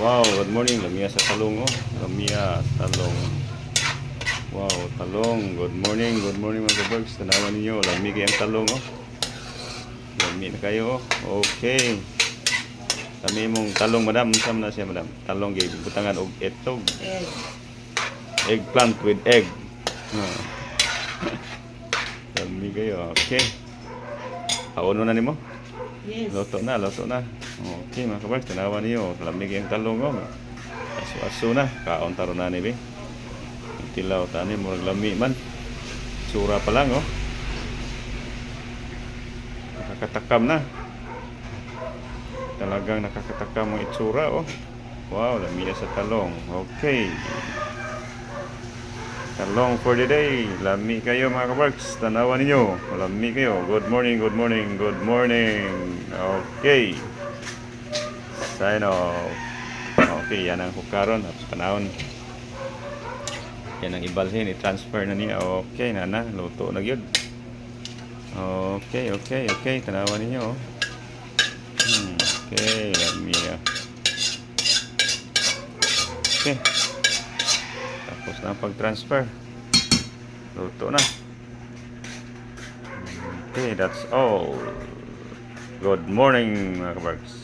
Wow, good morning. Lamia sa talong, oh. Lamia, talong. Wow, talong. Good morning mga kabarks. Tanawan ninyo. Lami kayang talong, oh. Lami na kayo, oh. Okay. Lami mong talong, madam. Saan na siya, madam? Talong, butangan og etog. Egg. Eggplant with egg. Ah. Lami kayo, okay. Pauno na nimo? Yes. Loto na, loto na. Okay, mga kabarks. Tanawan ninyo. Lami kayang talong, oh. Aso-aso na. Kaon taro na ni, be. Tilaw tani murag lami man. Sura pa lang, oh. Nakakatakam na. Talagang nakakatakam ang itsura, oh. Wow, lami na sa talong. Okay. Talong for the day. Lami kayo mga kabarks. Tanawan ninyo. Lami kayo. Good morning, good morning, good morning. Okay. Sign off. Okay, yan ang hukaron. Tapos panahon. Yan ang ibalhin. I-transfer na niya. Okay, nana. Luto na yun. Okay, okay, okay. Tanawan ninyo. Oh. Okay, lami. Okay. Tapos na ang pag-transfer. Luto na. Okay, that's all. Good morning mga kabarks.